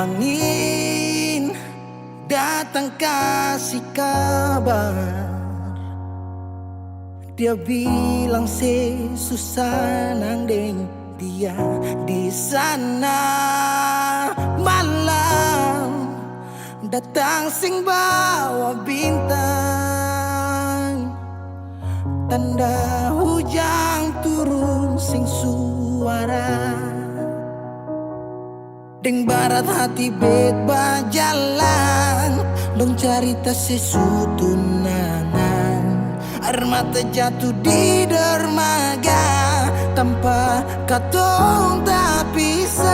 Angin datang kasih kabar, dia bilang susah nang deng dia di sana. Malam datang sing bawa bintang, tanda hujan turun sing suara. Deng barat hati bet bajalan, dong cerita sesutunangan. Air mata jatuh di dermaga, tanpa katong tak pisah.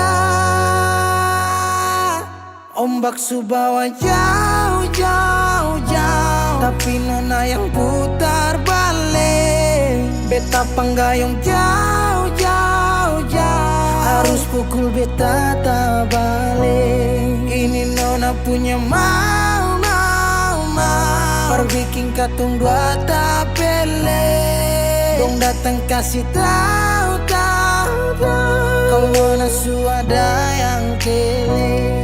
Ombak subawa jauh, jauh, jauh, tapi nona yang putar balik. Beta panggayong jauh, jauh, jauh, harus pukul beta tak balik. Ini nona punya mau, mau, mau, perbikin katong dua tak pele. Dong datang kasih tahu, tahu, tahu, kalau nona suada yang kele.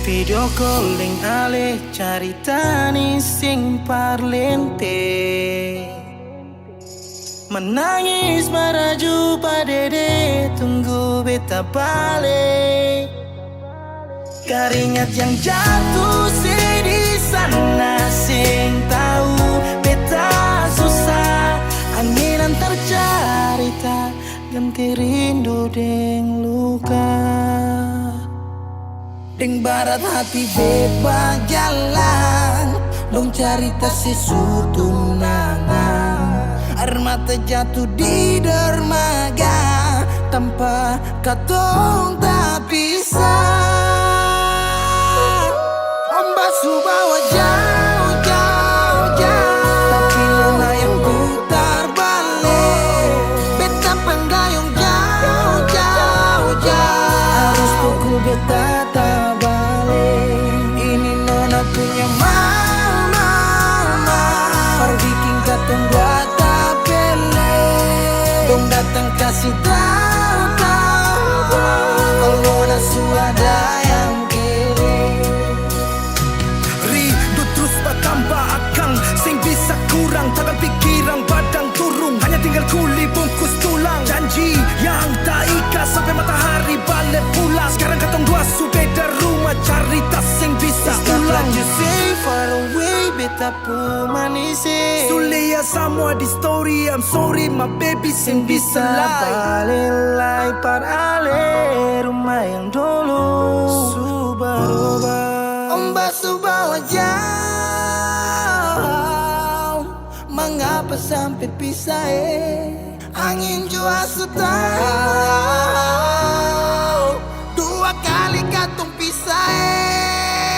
Video calling ale carita ni sing parlente, menangis meraju padede tunggu beta balik. Keringat yang jatuh di sana sing tahu beta susah. Angin antar carita ganti rindu deng luka. Deng barat hati bebas jalan, dong cerita sesutunangan. Air mata jatuh di dermaga, tanpa katong tak pisah. Ombak subawa jauh, jauh, jauh, tapi nona yang putar balik. Beta panggayong jauh, jauh, jauh, harus pukul beta tak balik. Ini nona punya mau, mau, mau, perbikin katong buat dong datang kasih tahu, tahu, kalau nona suada yang kere. Rindu terus bertambah akang, sing bisa kurang, takkan pikiran badang turung, hanya tinggal kuli bungkus tulang. Janji yang tak ikas sampai matahari balik pulang. Sekarang katong dua su beda rumah, cari tas sing bisa ulang. You say far away, beta pu manise. Sulia semua di story, I'm sorry my baby sing bisa Balelai par ale rumah yang dulu Subaroba. Ombak subawa jauh, mengapa sampai pisah angin jua tahu, dua kali katong pisah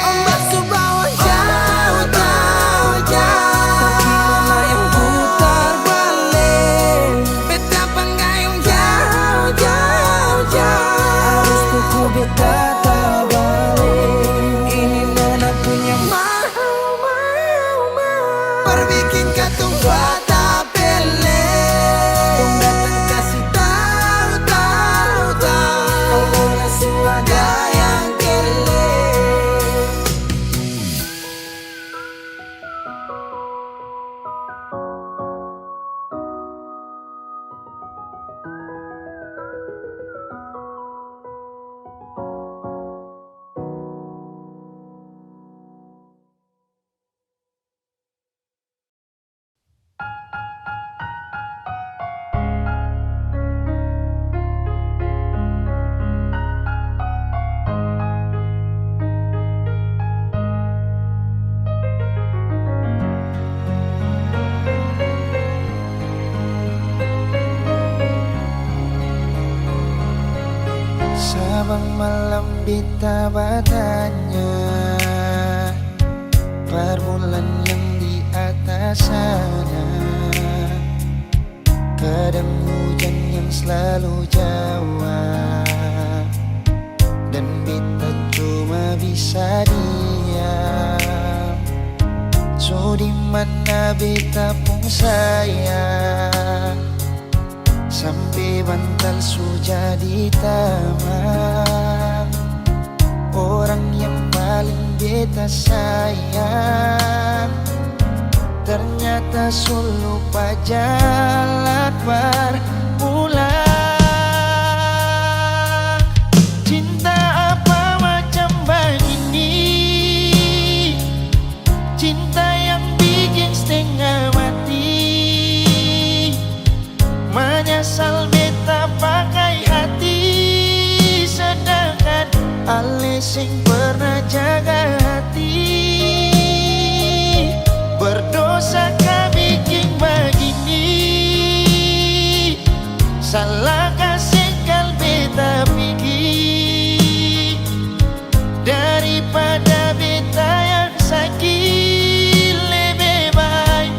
Ombak subawa jauh, jauh, jauh, tapi nona yang putar balik. Beta panggayong jauh, jauh, jauh, harus pukul beta tak balik. Ini nona punya mau, mau, mau, perbikin katong buat tak pele. Dong datang kasih tahu, tahu, tahu, kalau nona suada yang kele. Sabang malam beta bertanya, permulaan yang di atas sana, kadang hujan yang selalu jawab, dan beta cuma bisa diam. So di mana beta pun sayang, sampai bantal su jadi tamang. orang yang paling beta sayang. Ternyata solo pajalan berpulang. Cinta apa macam begini? Cinta yang bikin setengah mati. Menyesal beta pakai hati, sedangkan ale sing pernah jaga hati. Berdosa kah bikin begini? Salahkah sekal beta pergi? Daripada beta yang sakit, lebih baik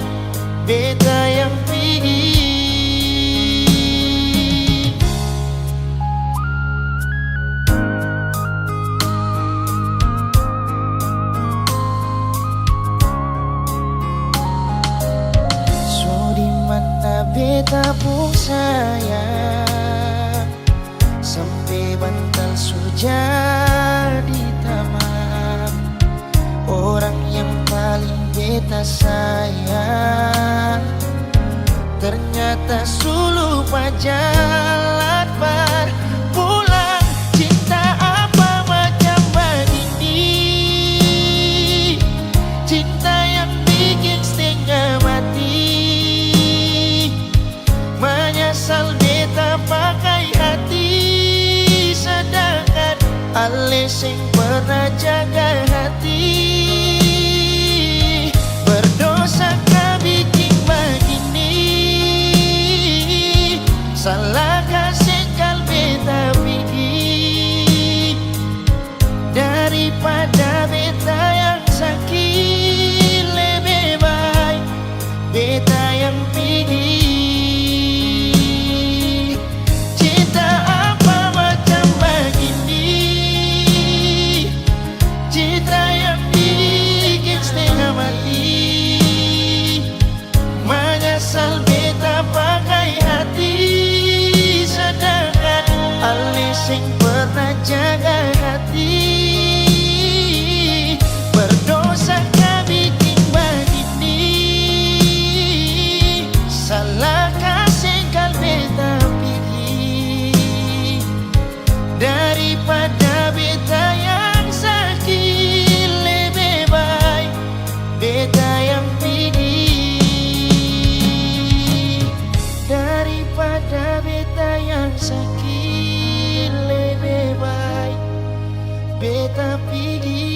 beta yang pergi. Beta pun sayang, sampai bantal sudah ditamam. Orang yang paling beta sayang, ternyata suluh pajalan berpulang. Cinta apa macam begini? Cinta yang bikin setengah mati. Menyesal beta pakai hati, sedangkan ale sing pernah jaga hati. Berdosa kah bikin begini? Salahkah sekal beta pergi? Daripada beta yang sakit, lebih baik beta yang pergi. Menyesal beta pakai hati, sedangkan ale sing pernah jaga hati. Berdosa kah bikin begini? Salahkah sekal beta pergi? Daripada beta yang sakit, lebih baik beta yang pergi. Daripada beta yang sakit, lebih baik beta pergi.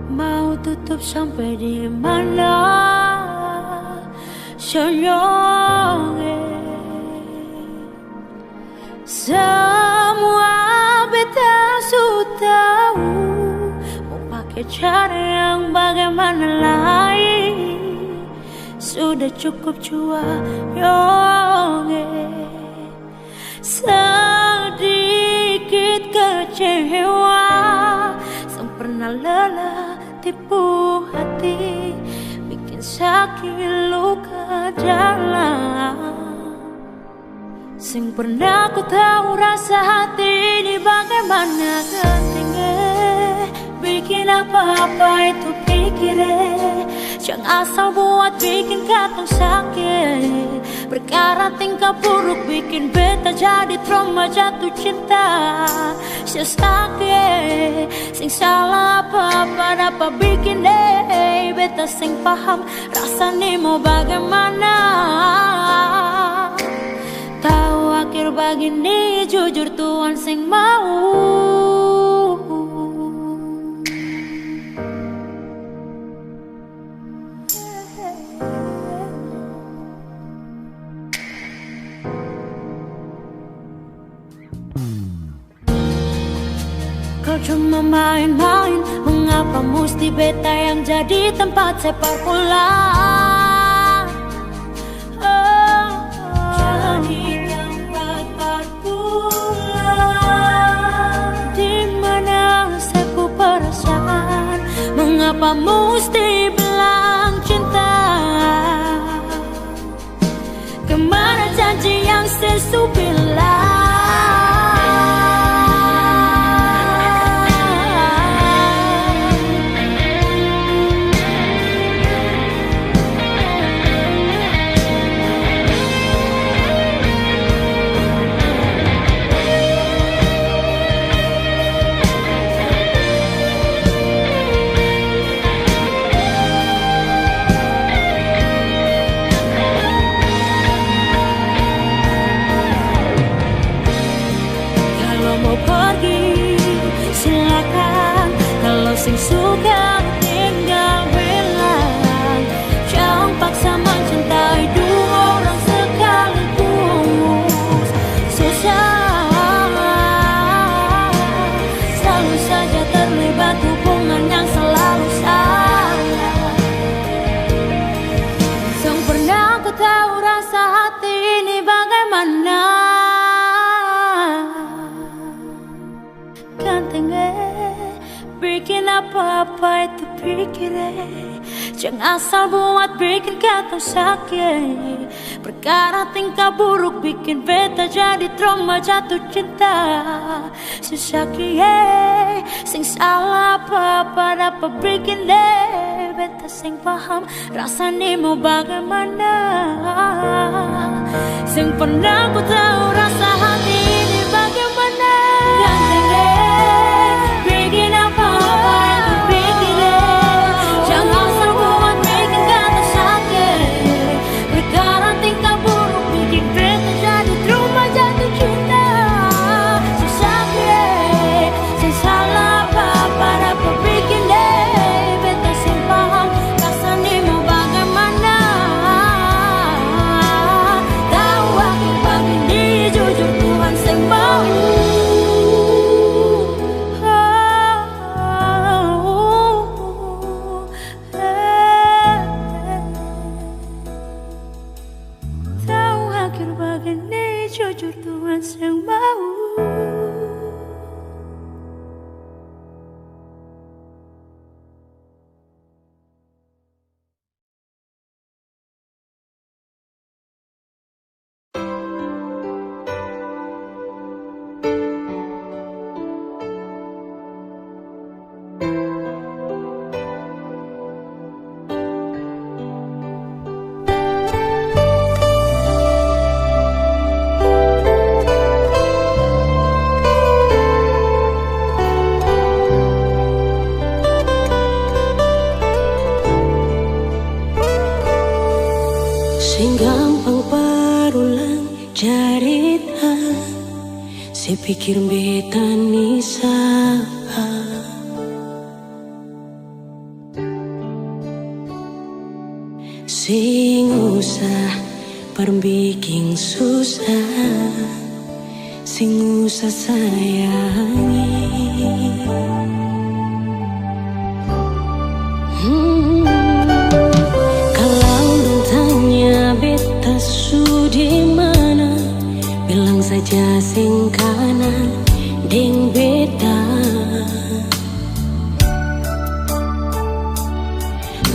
Mau tutup sampai di mana? Senyongnya semua beta sudah tahu. Mau pakai cara yang bagaimana lagi? Sudah cukup jua yonge. Sedikit kecewa, sang pernah lelah tipu hati, bikin sakit luka dalam. Sing pernah ku tahu rasa hati ini bagaimana gantinya. Bikin apa-apa itu pikirnya, jangan asal buat bikin katong sakit. Perkara tingkah buruk bikin beta jadi trauma jatuh cinta. Sakit, sing salah apa-apa dapat bikin deh. Beta sing paham rasanya mau bagaimana. Tahu akhir begini jujur Tuhan sing mau. Kau cuma main-main, mengapa mesti beta yang jadi tempat separ pulang? Jadi tempat pulang, dimana sepu perasaan, mengapa mesti bilang cinta? Suka tinggal bilang, jangan paksa mencintai dua orang sekaligus. Susah, selalu saja terlibat hubungan yang selalu salah. Sang pernah ku tahu rasa hati ini bagaimana. Gantengnya bikin apa-apa itu pikirin, jangan asal buat bikin kata sakit. Perkara tingkah buruk bikin beta jadi trauma jatuh cinta. Sesakit sing salah apa-apa dapat bikin deh beta sing paham rasanya mau bagaimana. Sing pernah ku tahu rasa hati ini bagaimana. Bikin apa-apa itu pikirin, jangan asal buat bikin kata sakit. Perkara tingkah buruk bikin beta jadi trauma jatuh cinta. Sesakit sing salah apa-apa dapat bikin deh beta sing paham rasanya mau bagaimana. Tahu akhir begini jujur Tuhan sing mau. Jujur Tuhan yang mau. Sing gampang parulang jarita, si pikir beta ni sapa. Sing usah perbiking susah, sing usah sayangi. Beta sudi mana, bilang saja sing kanan deng beta.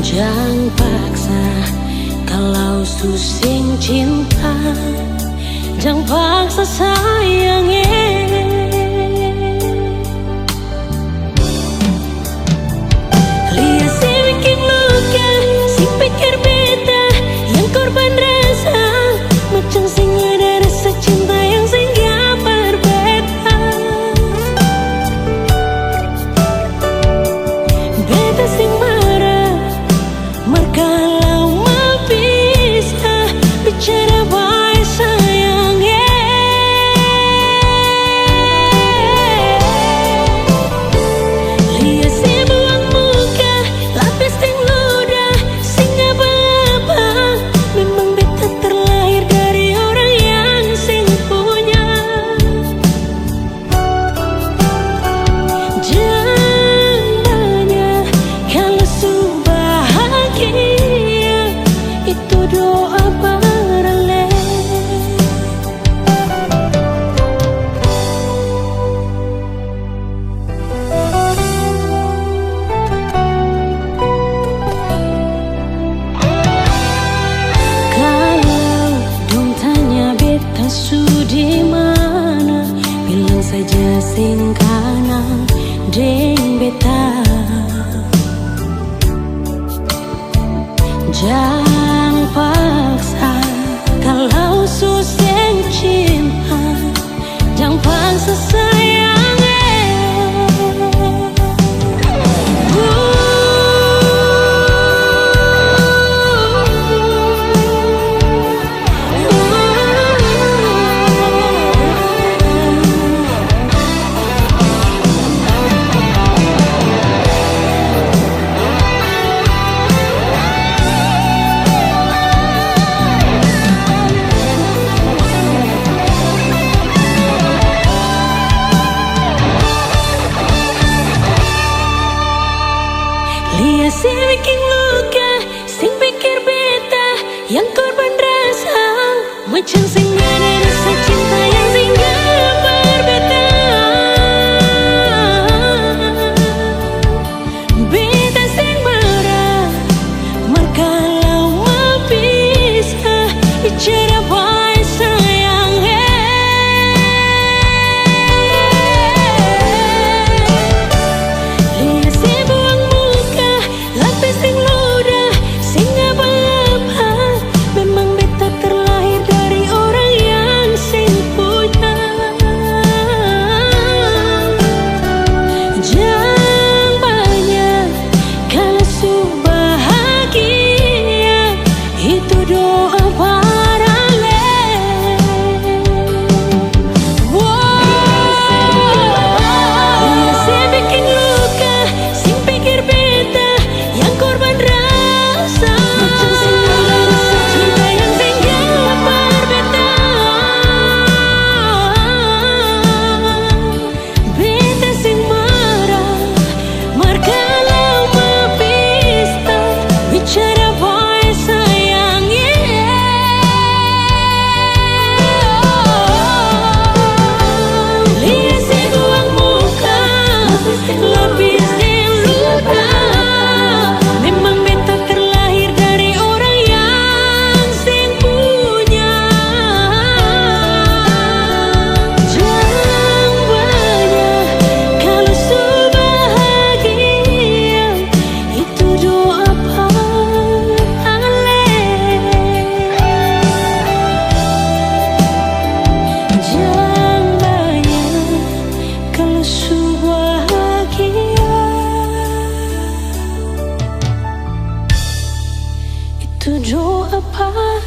Jangan paksa kalau susing cinta, jangan paksa sayangnya. Lihat si bikin luka, si pikir beta yang korban rasa, macam sing ada rasa cinta yang sing gak berbeda. Beta sing marah, merkalau mau bisa bicara baik sayangnya. Jangan paksa kalau susah cinta, jangan paksa sayang. Si bikin luka, sing pikir beta, yang korban rasa, macam sing ada rasa cinta yang singgah berbeda. Beta sing marah, markalau mau pisah, bicara baik sayang. Lihat si buang muka, lapis sing ludah, sing apa-apa. Memang beta terlahir dari orang yang sing punya. Jangan banyak kalau su bahagia, itu doa paralel. Dia si bikin luka, sing pikir beta, yang korban rasa, macam sing ada rasa cinta yang singgah berbeda. Beta sing marah, markalau mau pisah, bicara baik sayang. Lihat si buang muka, lapis sing luka. Memang beta terlahir dari orang yang sing punya. Jangan banyak kalau su bahagia, itu doa paralel. Jangan banyak kalau su bahagia, itu doa paralel.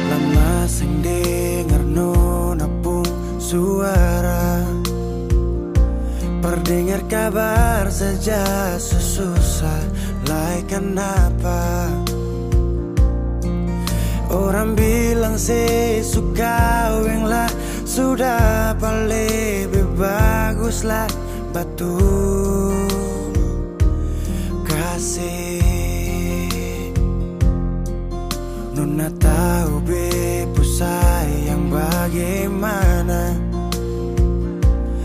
Lama sing denger nona pung suara, perdengar kabar saja susah lai kenapa. Orang bilang saya suka weng lah, sudah paling lebih bagus lah betul kasih. Nona tahu bepu sayang bagaimana,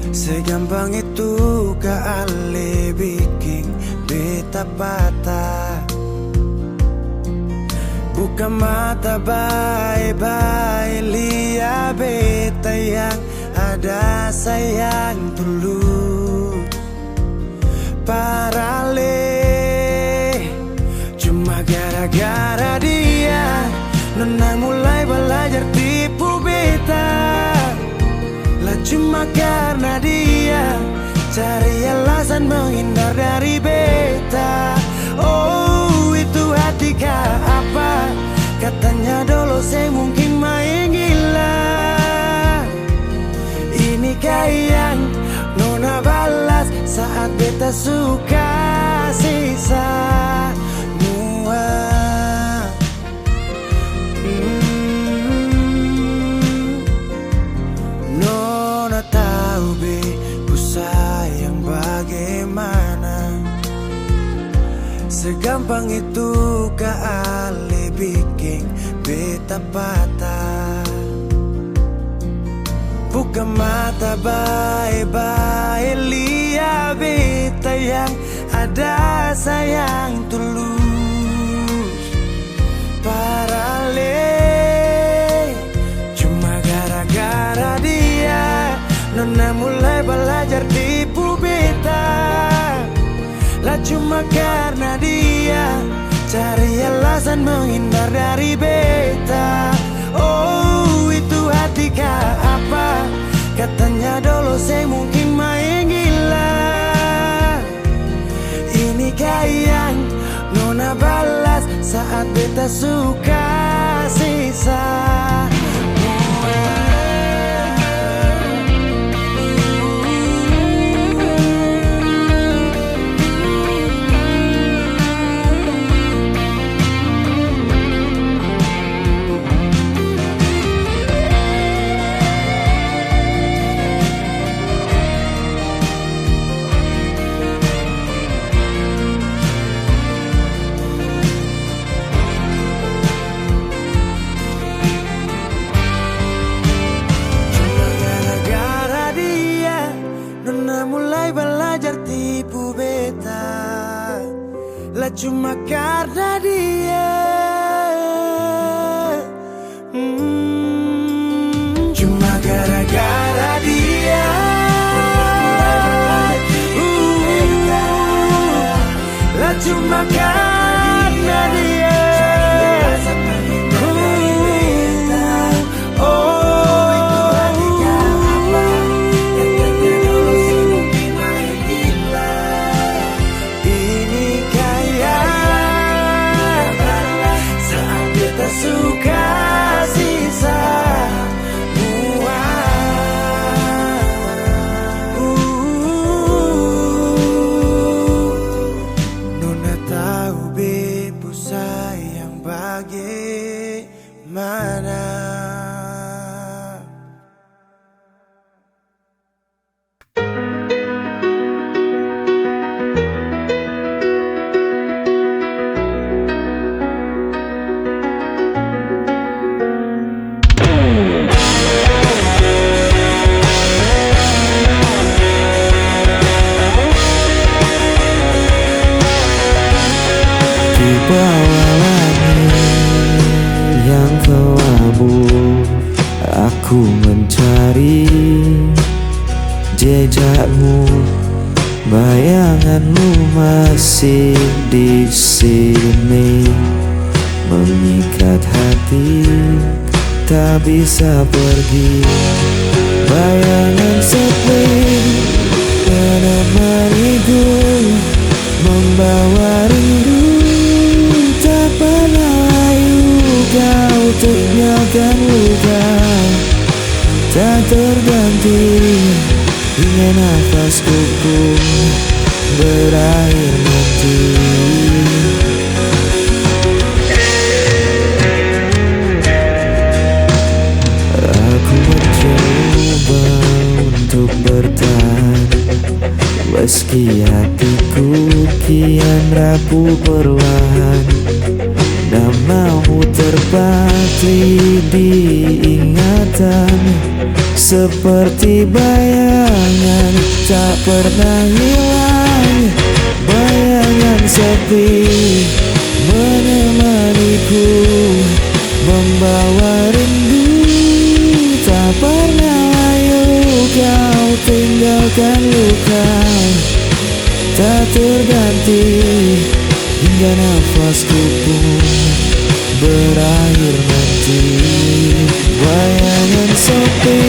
segampang itu kali bikin beta patah. Buka mata baik-baik, lihat beta yang ada sayang tulus. Paralel, cuma gara-gara dia Nona mulai belajar tipu beta. Lah cuma karena dia cari alasan menghindar dari beta. Oh, itu hati kah apa? Katanya dulu saya mungkin main gila. Inikah yang Nona balas saat beta suka sisa mua. patah. Buka mata baik-baik, lihat beta yang ada sayang tulus. Parale cuma gara-gara dia, nona mulai belajar tipu beta. Lah cuma karena dia cari alasan menghindar dari beta. Oh, itu hati kah apa? Katanya dulu saya mungkin main gila. Ini yang nona balas saat beta suka sisa. Cuma karena dia, cuma gara-gara dia, lah cuma karena dia. Aku mencari jejakmu, bayanganmu masih di sini, mengikat hati tak bisa pergi. Bayangan sepi menemaniku, membawa rindu tak pernah layu. Kau tinggalkan luka tak terganti, hingga nafasku pun berakhir mati. Aku mencoba untuk bertahan, meski hatiku kian rapuh perlahan. Namamu terpatri di ingatan, seperti bayangan tak pernah hilang. Bayangan sepi menemaniku, membawa rindu tak pernah layu. Kau tinggalkan luka tak terganti, hingga nafasku pun berakhir nanti. Bayangan sepi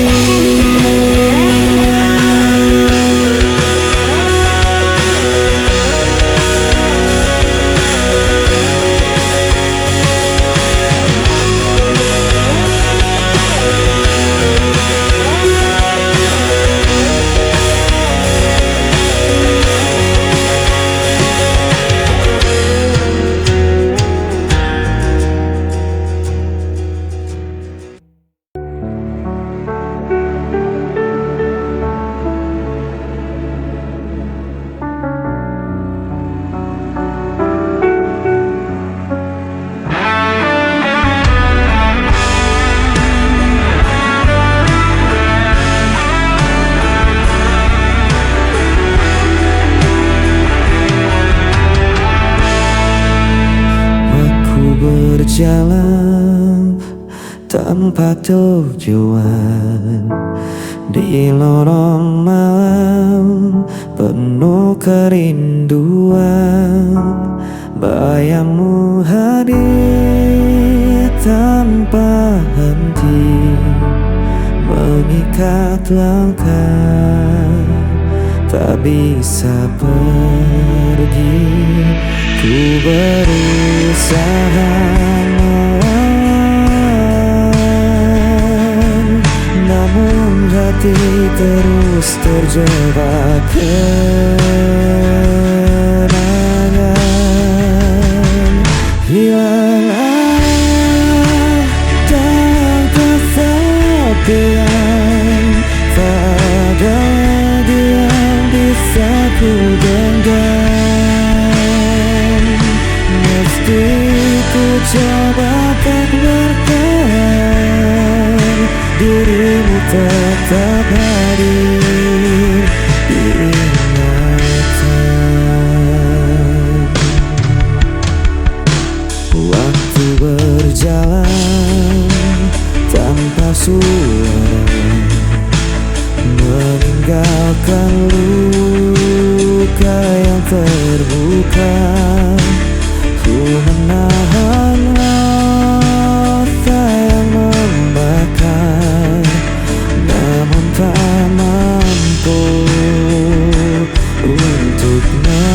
berjalan tanpa tujuan di lorong malam penuh kerinduan. Bayangmu hadir tanpa henti, mengikat langkah, tak bisa pergi. Ku berusaha melawan, namun hati terus terjebak kenangan. Hilanglah dalam kesepian, tak ada lagi yang bisa ku genggam. Mesti ku coba tak bertahan, dirimu tetap hadir di ingatan. Waktu berjalan tanpa suara, meninggalkan luka yang terbuka. Ku menahan rasa yang membakar, namun tak mampu untuk menghilang.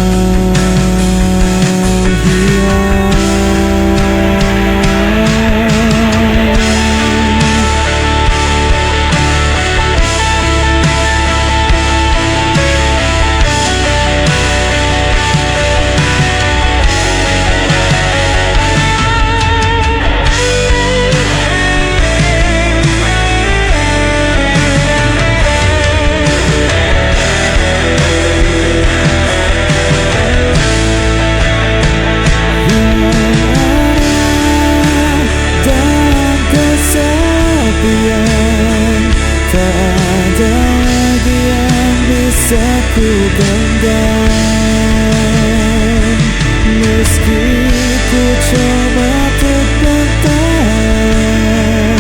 Ku genggam, meski ku coba untuk bertahan,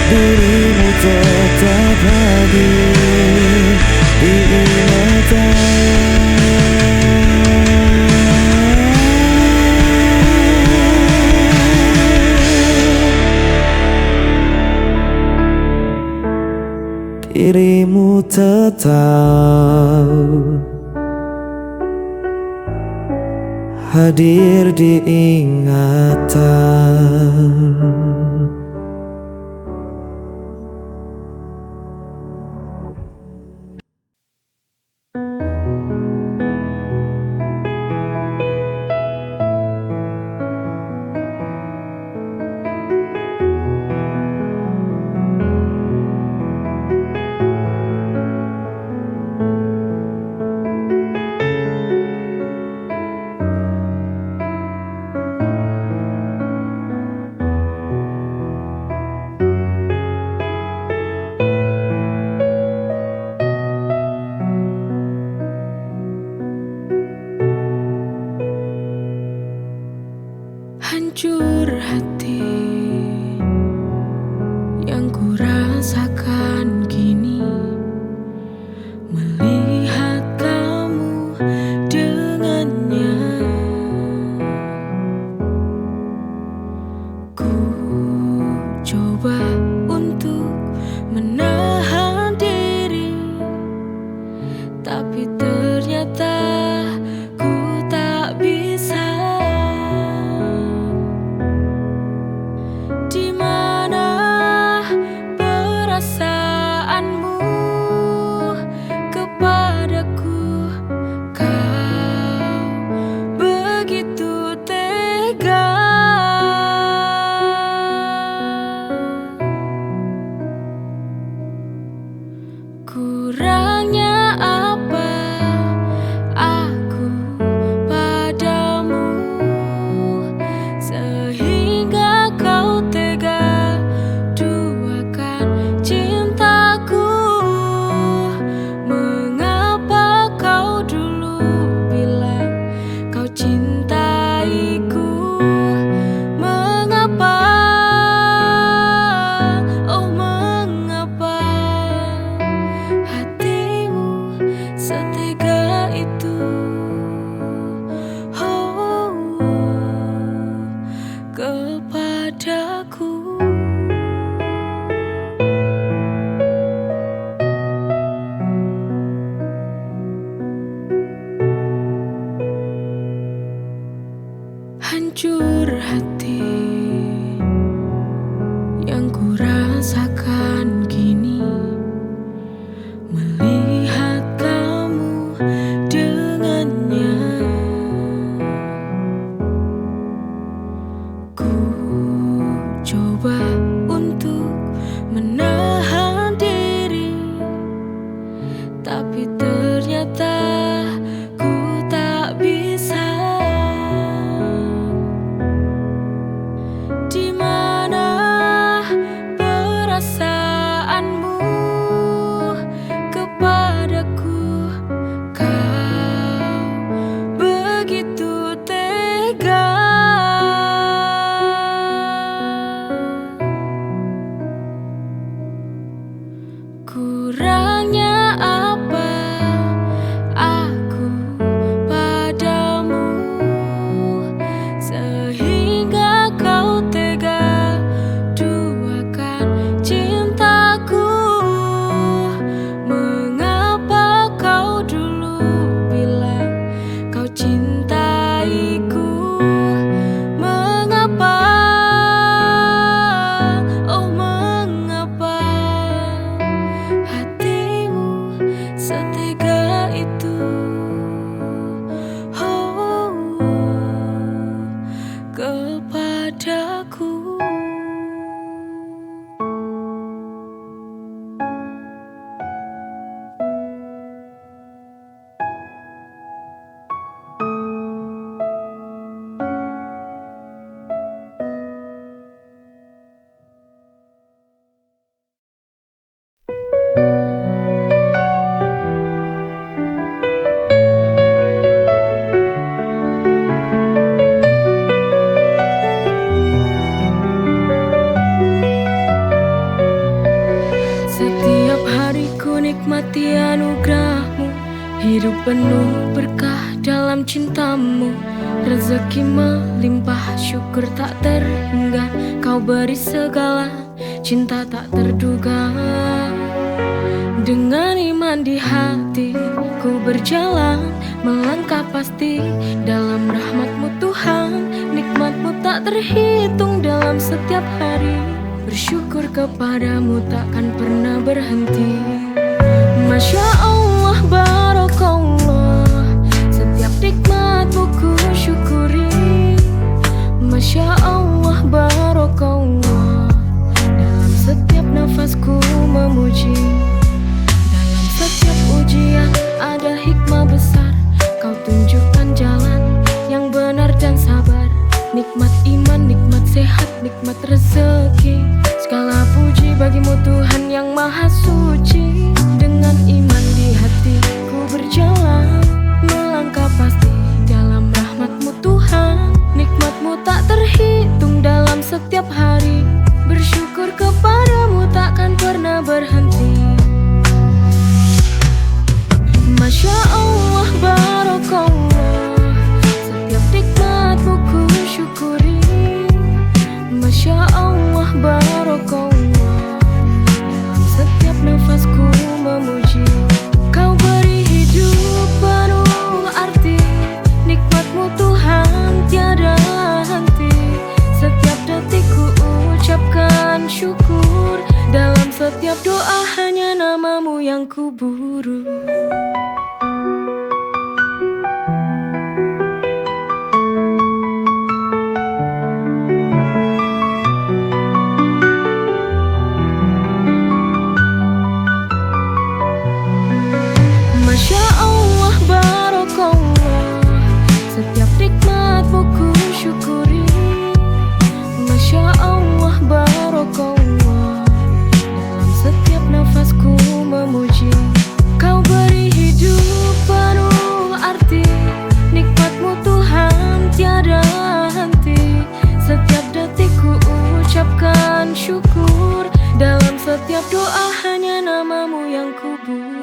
dirimu tetap hadir di ingatan. Dirimu tetap hadir di ingatan. Hancur hati yang ku rasakan kini, melihat kamu dengannya. Ku coba untuk menahan diri, tapi ternyata ku tak bisa. Di mana perasaanmu kepadaku? Kau begitu tega. kepadaku. Hancur hati yang ku rasakan kini melihat kamu dengannya. Ku coba untuk menahan diri, tapi ternyata ku tak bisa. Di mana perasaanmu kepadaku? Kau begitu tega. Kurangnya apa aku padamu sehingga kau tega duakan cintaku? Mengapa kau dulu bilang kau cintaiku? Mengapa, oh mengapa hatimu setega itu? Oh, kepadaku. Setiap hari ku nikmati anugerahmu, hidup penuh berkah dalam cintamu. Rezeki melimpah, syukur tak terhingga, kau beri segala cinta tak terduga. Dengan iman di hati ku berjalan, melangkah pasti dalam rahmat-Mu Tuhan. Nikmat-Mu tak terhitung dalam setiap hari, bersyukur kepadamu takkan pernah berhenti. Masya Allah, barakallah, setiap nikmat-Mu ku syukuri. Masya Allah, barakallah, dalam setiap nafasku memuji. Dalam setiap ujian ada hikmah besar, kau tunjukkan jalan yang benar dan sabar. Nikmat iman, nikmat sehat, nikmat rezeki, segala puji bagimu Tuhan yang maha suci. Dengan iman di hati ku berjalan, melangkah pasti dalam rahmat-Mu Tuhan. Nikmat-Mu tak terhitung dalam setiap hari, bersyukur kepadamu takkan pernah berhenti. Masya Allah, barakallah, setiap nikmat-Mu ku syukuri. Masya Allah, barakallah, dalam setiap nafasku memuji. Kau beri hidup penuh arti, nikmat-Mu Tuhan tiada henti. Setiap detik ku ucapkan syukur, dalam setiap doa hanya nama-Mu yang ku buru. Masya Allah, barakallah, setiap nikmat-Mu ku syukuri. Masya Allah, barakallah, dalam setiap nafasku memuji. Kau beri hidup penuh arti, nikmat-Mu Tuhan tiada henti. Setiap detik ku ucapkan syukur, dalam setiap doa hanya nama-Mu yang ku buru.